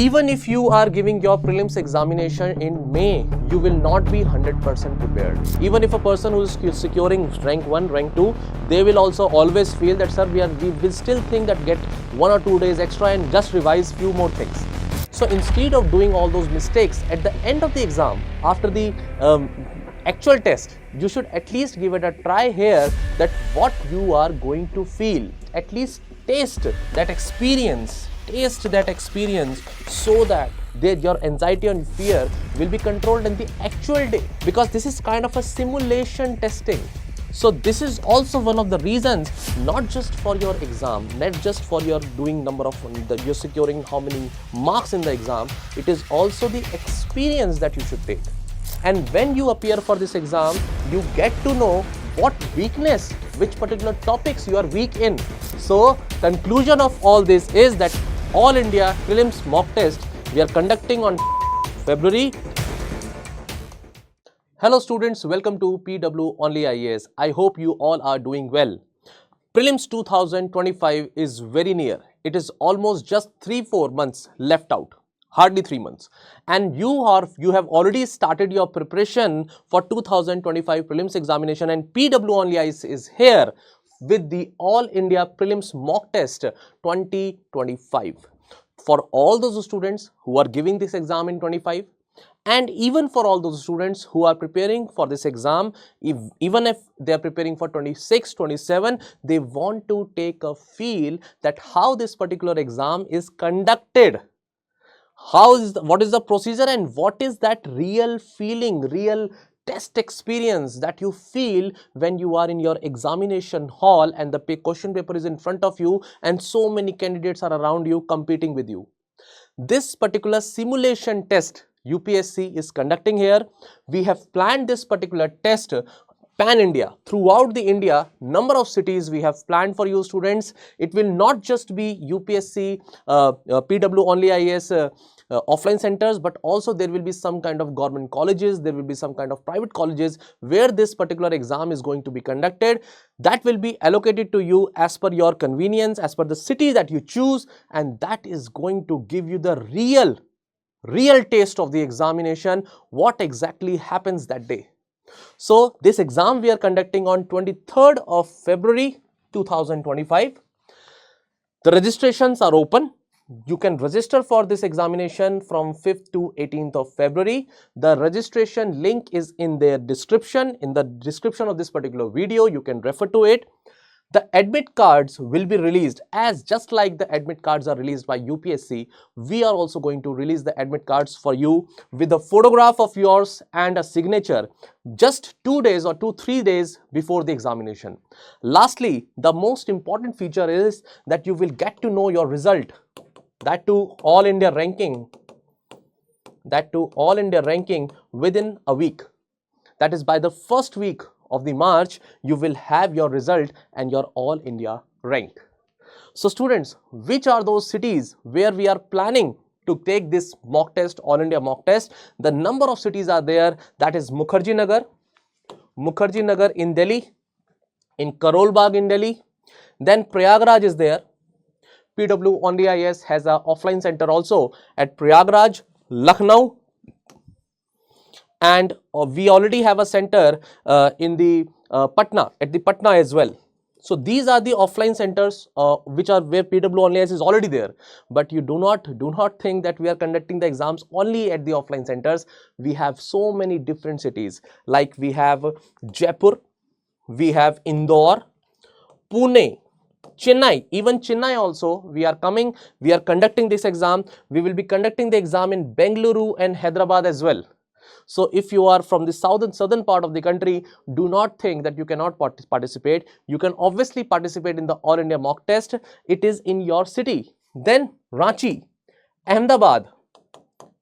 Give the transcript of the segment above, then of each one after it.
Even if you are giving your prelims examination in May, you will not be 100% prepared. Even if a person who is securing rank 1, rank 2, they will also always feel that, sir, we will still think that get 1 or 2 days extra and just revise few more things. So instead of doing all those mistakes at the end of the exam, after the actual test, you should at least give it a try here, that what you are going to feel. At least taste that experience, so that your anxiety and fear will be controlled in the actual day, because this is kind of a simulation testing. So this is also one of the reasons, not just for your exam, not just for your doing number of, you're securing how many marks in the exam, it is also the experience that you should take. And when you appear for this exam, you get to know what weakness, which particular topics you are weak in. So conclusion of all this is that All India Prelims mock test we are conducting on February. Hello students, welcome to PW Only IAS. I hope you all are doing well. Prelims 2025 is very near. It is almost just 3-4 months left out. Hardly 3 months. And you have already started your preparation for 2025 prelims examination, and PW Only IAS is here with the All India Prelims mock test 2025 for all those students who are giving this exam in 25, and even for all those students who are preparing for this exam, even if they are preparing for 26, 27, they want to take a feel that how this particular exam is conducted. What is the procedure, and what is that real feeling, real test experience that you feel when you are in your examination hall and the question paper is in front of you and so many candidates are around you competing with you. This particular simulation test UPSC is conducting here. We have planned this particular test pan-India, throughout the India, number of cities we have planned for you students. It will not just be UPSC, PW Only IAS offline centers, but also there will be some kind of government colleges, there will be some kind of private colleges where this particular exam is going to be conducted. That will be allocated to you as per your convenience, as per the city that you choose, and that is going to give you the real taste of the examination, what exactly happens that day. So this exam we are conducting on 23rd of February 2025. The registrations are open. You can register for this examination from 5th to 18th of February. The registration link is in the description of this particular video. You can refer to it. The admit cards will be released, as just like the admit cards are released by UPSC, we are also going to release the admit cards for you with a photograph of yours and a signature just 2 days or 2-3 days before the examination. Lastly, the most important feature is that you will get to know your result, that to All India ranking, within a week. That is, by the first week of the March, you will have your result and your All India rank. So students, which are those cities where we are planning to take this mock test, All India mock test? The number of cities are there. That is Mukherjee Nagar in Delhi, in Karol Bagh in Delhi. Then Prayagraj is there. PW Only IAS has an offline center also at Prayagraj, Lucknow. And we already have a center in the Patna, at the Patna as well. So these are the offline centers which are where PW Only IAS is already there. But you do not think that we are conducting the exams only at the offline centers. We have so many different cities, like we have Jaipur, we have Indore, Pune, Chennai, even Chennai also we are conducting this exam. We will be conducting the exam in Bengaluru and Hyderabad as well. So if you are from the southern part of the country, do not think that you cannot participate. You can obviously participate in the All India mock test. It is in your city. Then Ranchi, Ahmedabad,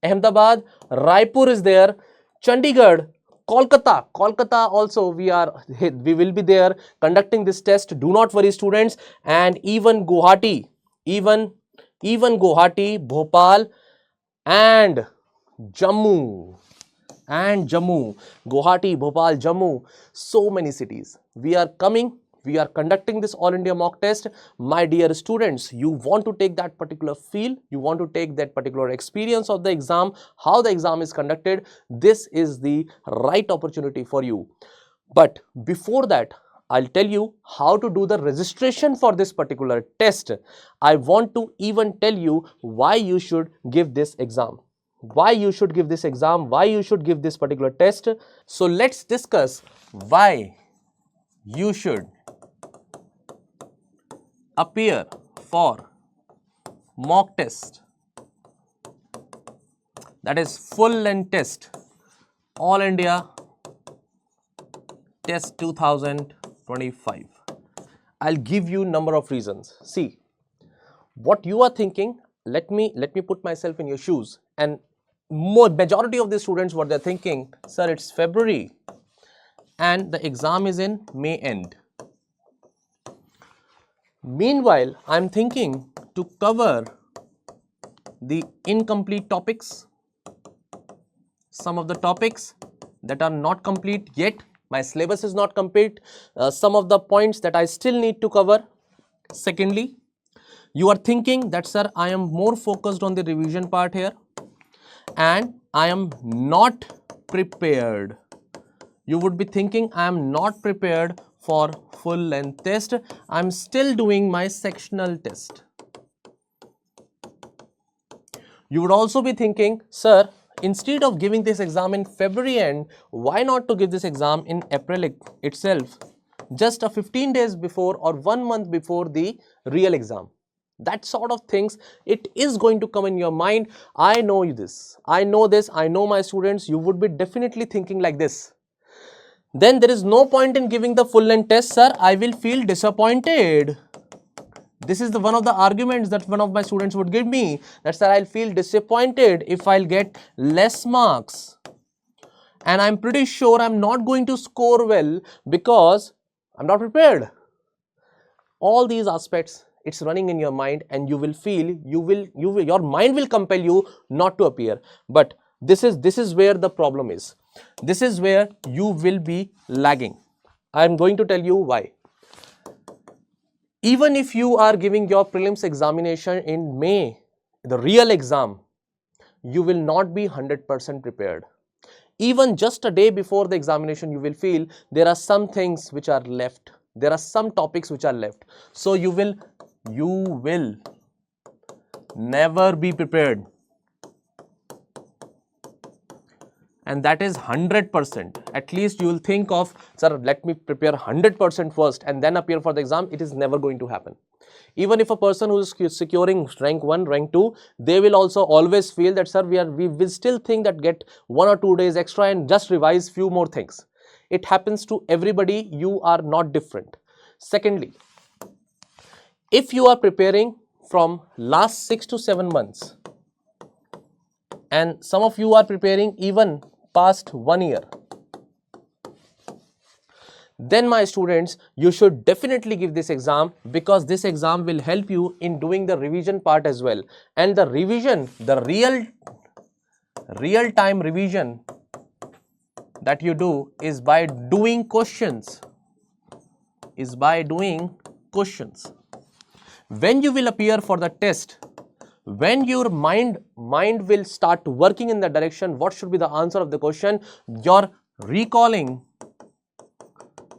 Raipur is there, Chandigarh, Kolkata also we will be there conducting this test. Do not worry students. And even Guwahati, Bhopal and Jammu, Guwahati, Bhopal, Jammu, so many cities. We are coming we are conducting this All India mock test. My dear students, you want to take that particular feel, you want to take that particular experience of the exam, how the exam is conducted. This is the right opportunity for you. But before that, I'll tell you how to do the registration for this particular test. I want to even tell you why you should give this exam. Why you should give this exam, why you should give this particular test. So let's discuss why you should appear for mock test, that is full length test, All India test 2025. I'll give you number of reasons. See, what you are thinking, let me put myself in your shoes, and majority of the students, what they're thinking, sir, it's February and the exam is in May end. Meanwhile, I'm thinking to cover the incomplete topics, some of the topics that are not complete yet, my syllabus is not complete, some of the points that I still need to cover. Secondly, you are thinking that, sir, I am more focused on the revision part here and I am not prepared. You would be thinking I am not prepared for full length test, I am still doing my sectional test. You would also be thinking, sir, instead of giving this exam in February end, why not to give this exam in April itself, just a 15 days before or 1 month before the real exam. That sort of things, it is going to come in your mind. I know this, I know this, I know my students, you would be definitely thinking like this. Then there is no point in giving the full length test, sir, I will feel disappointed. This is one of the arguments that one of my students would give me, that, sir, I'll feel disappointed if I'll get less marks. And I'm pretty sure I'm not going to score well because I'm not prepared. All these aspects, it's running in your mind and you will feel, your mind will compel you not to appear. But this is where the problem is. This is where you will be lagging. I'm going to tell you why. Even if you are giving your prelims examination in May, the real exam, you will not be 100% prepared. Even just a day before the examination, you will feel there are some things which are left. There are some topics which are left. So you will never be prepared. And that is 100%. At least you will think of, sir, let me prepare 100% first and then appear for the exam. It is never going to happen. Even if a person who is securing rank 1, rank 2, they will also always feel that, sir, we will still think that get 1 or 2 days extra and just revise few more things. It happens to everybody. You are not different. Secondly, if you are preparing from last 6 to 7 months, and some of you are preparing even past 1 year, then my students, you should definitely give this exam, because this exam will help you in doing the revision part as well. And the revision, the real time revision that you do is by doing questions, When you will appear for the test, when your mind will start working in the direction what should be the answer of the question, your recalling,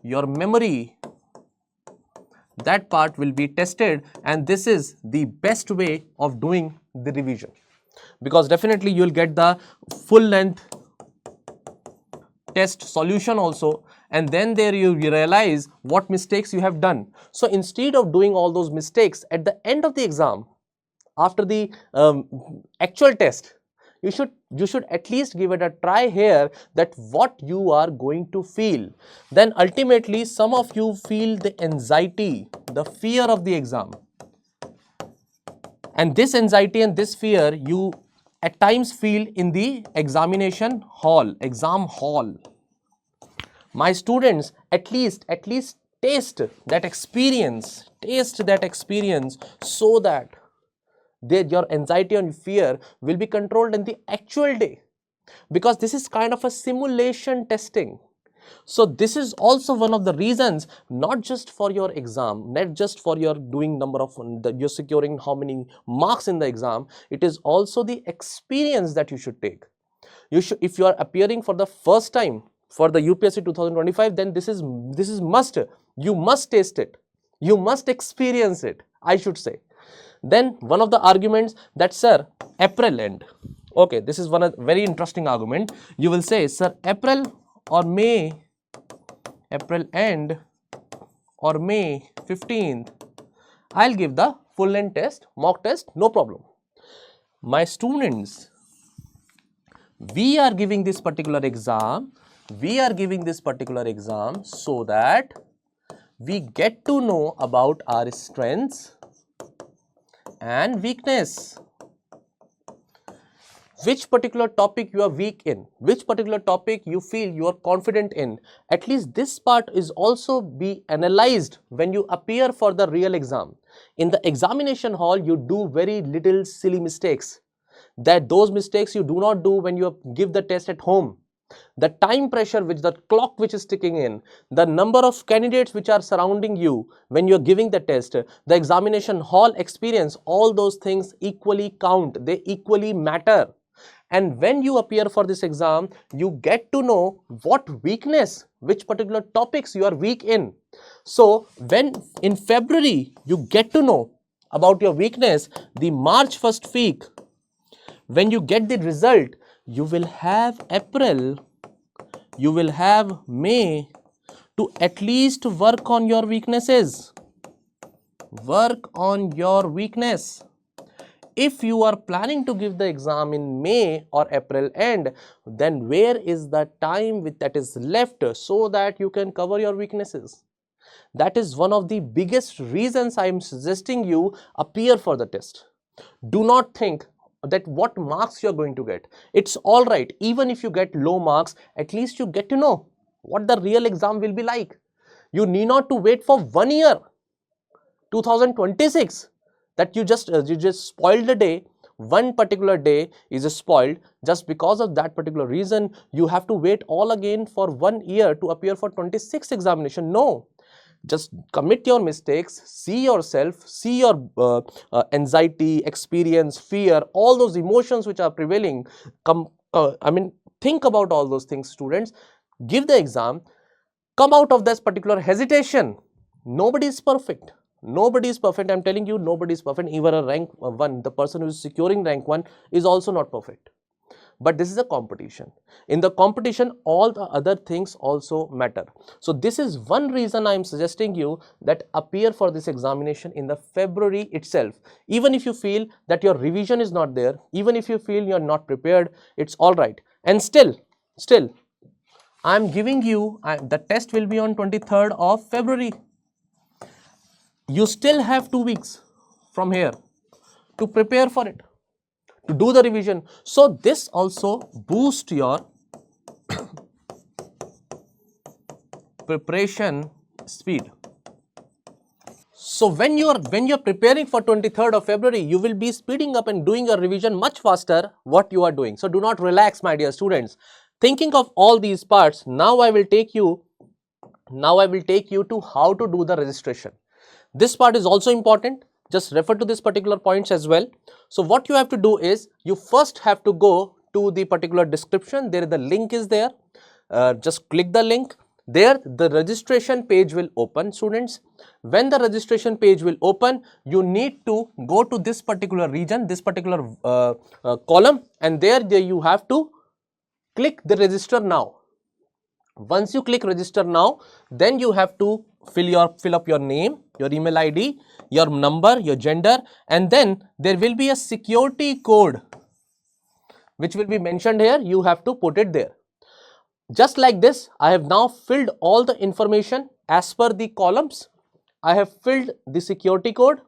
your memory, that part will be tested, and this is the best way of doing the revision, because definitely you will get the full length test solution also, and then there you realize what mistakes you have done. So instead of doing all those mistakes at the end of the exam, after the actual test, you should at least give it a try here, that what you are going to feel. Then ultimately some of you feel the anxiety, the fear of the exam, and this anxiety and this fear you at times feel in the exam hall. My students, at least taste that experience, so that your anxiety and fear will be controlled in the actual day, because this is kind of a simulation testing. So this is also one of the reasons, not just for your exam, not just for your doing number of, you're securing how many marks in the exam, it is also the experience that you should take. You should, if you are appearing for the first time for the UPSC 2025, then this is must. You must taste it. You must experience it, I should say. Then one of the arguments that, sir, April end. Okay, this is one of very interesting argument. You will say, sir, April or May, April end or May 15th, I'll give the full length test, mock test, no problem. My students, we are giving this particular exam, so that we get to know about our strengths and weakness. Which particular topic you are weak in, which particular topic you feel you are confident in. At least this part is also be analyzed when you appear for the real exam. In the examination hall, you do very little silly mistakes. Those mistakes you do not do when you give the test at home. The time pressure, which the clock which is ticking in, the number of candidates which are surrounding you when you are giving the test, the examination hall experience, all those things equally count, they equally matter. And when you appear for this exam, you get to know what weakness, which particular topics you are weak in. So when in February you get to know about your weakness, the March 1st week, when you get the result, you will have April, you will have May to at least work on your weaknesses. Work on your weakness. If you are planning to give the exam in May or April end, then where is the time that is left so that you can cover your weaknesses? That is one of the biggest reasons I am suggesting you appear for the test. Do not think that what marks you are going to get. It's all right. Even if you get low marks, at least you get to know what the real exam will be like. You need not to wait for 1 year, 2026, that you just spoiled the day. One particular day is spoiled. Just because of that particular reason, you have to wait all again for 1 year to appear for 26th examination. No. Just commit your mistakes, see yourself, see your anxiety, experience, fear, all those emotions which are prevailing. Think about all those things, students. Give the exam, come out of this particular hesitation. Nobody is perfect. Nobody is perfect. I'm telling you, nobody is perfect. Even a rank 1, the person who is securing rank 1 is also not perfect. But this is a competition. In the competition, all the other things also matter. So this is one reason I am suggesting you that appear for this examination in the February itself. Even if you feel that your revision is not there, even if you feel you are not prepared, it's all right. And still, I am giving you, the test will be on 23rd of February. You still have 2 weeks from here to prepare for it, to do the revision. So this also boosts your preparation speed. So when you're preparing for 23rd of February, you will be speeding up and doing a revision much faster what you are doing. So do not relax, my dear students. Thinking of all these parts, now I will take you to how to do the registration. This part is also important. Just refer to this particular points as well. So what you have to do is, you first have to go to the particular description. There the link is there. Just click the link. There the registration page will open, students. When the registration page will open, you need to go to this particular region, this particular column, and there you have to click the register now. Once you click register now, then you have to fill up your name, your email ID, your number, your gender, and then there will be a security code which will be mentioned here. You have to put it there. Just like this, I have now filled all the information as per the columns. I have filled the security code,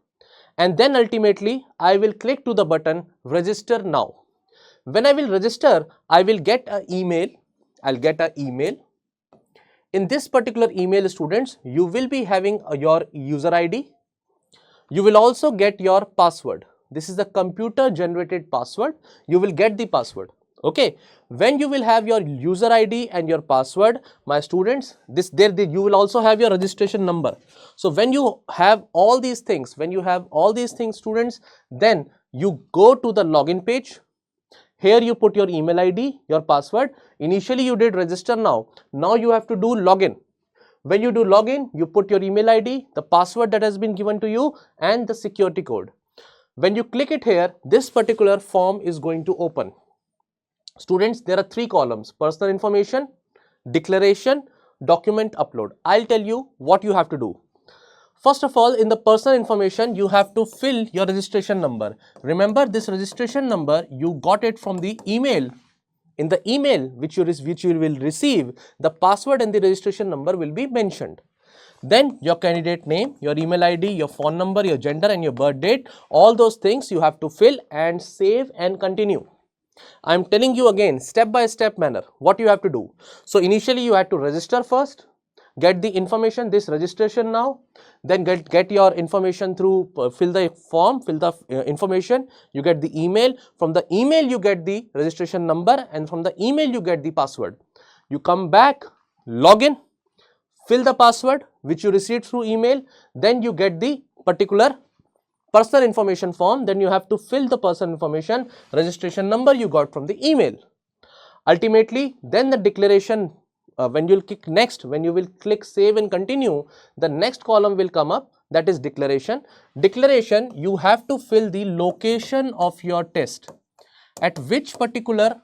and then ultimately I will click to the button register now. When I will register, I will get an email. I'll get an email. In this particular email, students, you will be having your user ID. You will also get your password. This is the computer generated password. You will get the password. Okay, when you will have your user ID and your password, my students, you will also have your registration number. So when you have all these things, students, then you go to the login page. Here you put your email ID, your password. Initially you did register now. Now you have to do login. When you do login, you put your email ID, the password that has been given to you, and the security code. When you click it here, this particular form is going to open. Students, there are 3 columns: personal information, declaration, document upload. I'll tell you what you have to do. First of all, in the personal information, you have to fill your registration number. Remember, this registration number, you got it from the email. In the email which you will receive, the password and the registration number will be mentioned. Then your candidate name, your email ID, your phone number, your gender and your birth date, all those things you have to fill and save and continue. I am telling you again, step by step manner, what you have to do. So initially you have to register first, get the information, this registration now, then get your information through, fill the form, fill the information, you get the email, from the email you get the registration number, and from the email you get the password. You come back, log in, fill the password which you received through email, then you get the particular personal information form, then you have to fill the personal information, registration number you got from the email. Ultimately, then the declaration, when you will click next, when you will click save and continue, the next column will come up, that is declaration. Declaration, you have to fill the location of your test, at which particular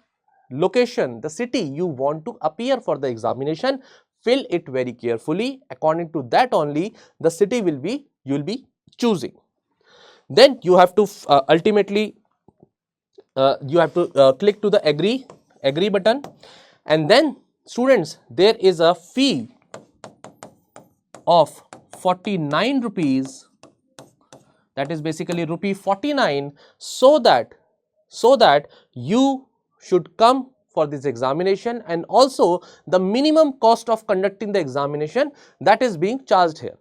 location, the city you want to appear for the examination. Fill it very carefully. According to that only the city you will be choosing. Then you have to ultimately click to the agree button, and then students, there is a fee of 49 rupees, that is basically rupee 49, so that you should come for this examination, and also the minimum cost of conducting the examination, that is being charged here.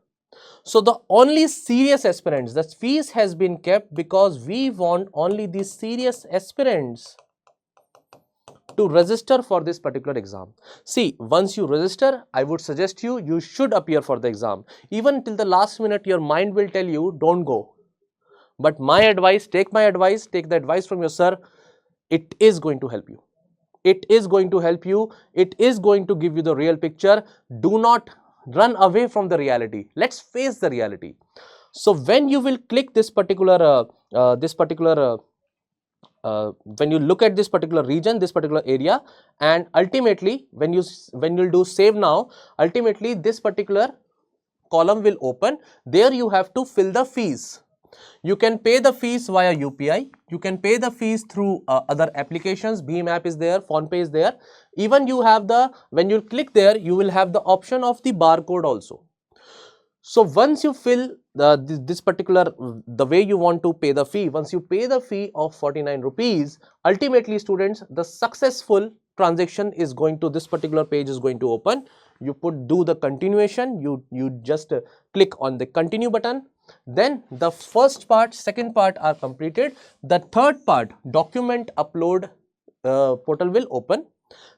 So the only serious aspirants, the fees has been kept because we want only the serious aspirants to register for this particular exam. See, once you register, I would suggest you should appear for the exam. Even till the last minute, your mind will tell you don't go. But my advice, take the advice from your sir. It is going to help you. It is going to help you. It is going to give you the real picture. Do not run away from the reality. Let's face the reality. So when you will click this particular when you look at this particular region, this particular area, and ultimately when you'll do save now, ultimately this particular column will open. There you have to fill the fees. You can pay the fees via UPI. You can pay the fees through other applications. Beam app is there, PhonePe is there. Even you have when you click there, you will have the option of the barcode also. So once you fill this particular, the way you want to pay the fee, once you pay the fee of 49 rupees, ultimately students, the successful transaction is going to, this particular page is going to open. You do the continuation, you just click on the continue button. Then the first part, second part are completed. The third part, document upload portal will open.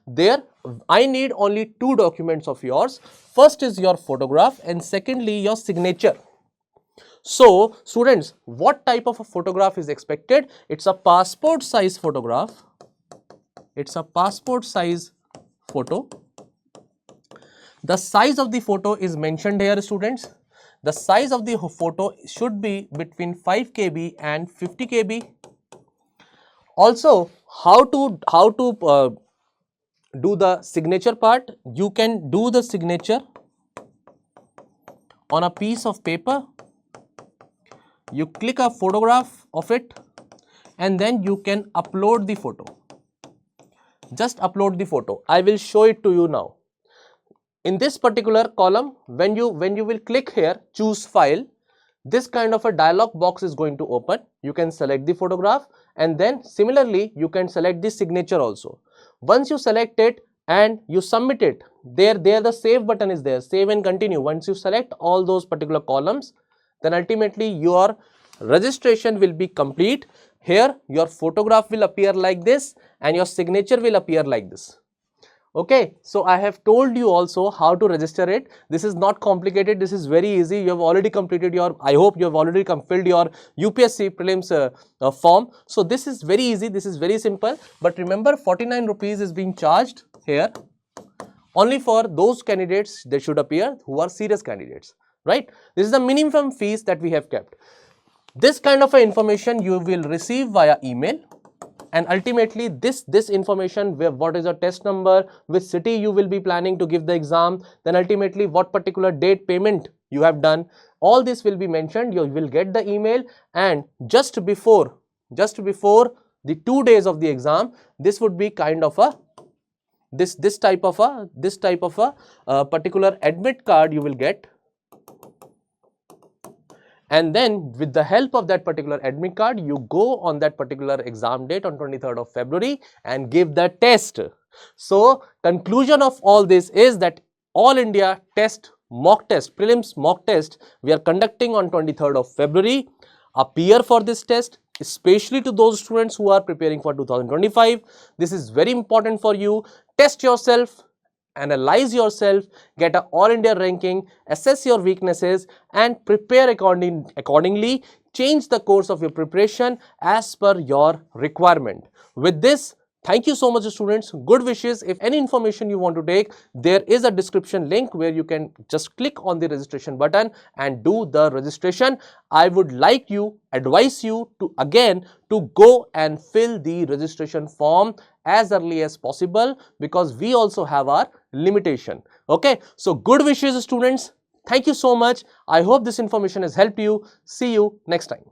There I need only 2 documents of yours. First is your photograph and secondly your signature. So students, what type of a photograph is expected? It's a passport size photograph. It's a passport size photo. The size of the photo is mentioned here, students. The size of the photo should be between 5 KB and 50 KB. Also, how to do the signature part? You can do the signature on a piece of paper. You click a photograph of it and then you can upload the photo. Just upload the photo. I will show it to you now. In this particular column, when you will click here, choose file, this kind of a dialog box is going to open. You can select the photograph and then similarly you can select the signature also. Once you select it and you submit it, there the save button is there, save and continue. Once you select all those particular columns, then ultimately your registration will be complete. Here your photograph will appear like this and your signature will appear like this. Okay, so I have told you also how to register it. This is not complicated. This is very easy. You have already completed your, I hope you have already filled your UPSC Prelims form. So this is very easy. This is very simple. But remember, 49 rupees is being charged here only for those candidates that should appear who are serious candidates, right? This is the minimum fees that we have kept. This kind of information you will receive via email. And ultimately this information, what is your test number, which city you will be planning to give the exam, then ultimately what particular date payment you have done, all this will be mentioned. You will get the email, and just before the 2 days of the exam, this would be kind of a this type of a particular admit card you will get. And then with the help of that particular admit card, you go on that particular exam date on 23rd of February and give the test. So conclusion of all this is that All India test, mock test, prelims mock test, we are conducting on 23rd of February. Appear for this test, especially to those students who are preparing for 2025. This is very important for you. Test yourself, analyze yourself, get an All India ranking, assess your weaknesses and prepare accordingly. Change the course of your preparation as per your requirement. With this, thank you so much students. Good wishes. If any information you want to take, there is a description link where you can just click on the registration button and do the registration. I would like you, advise you to again to go and fill the registration form as early as possible, because we also have our limitation. Okay, so good wishes students. Thank you so much. I hope this information has helped you. See you next time.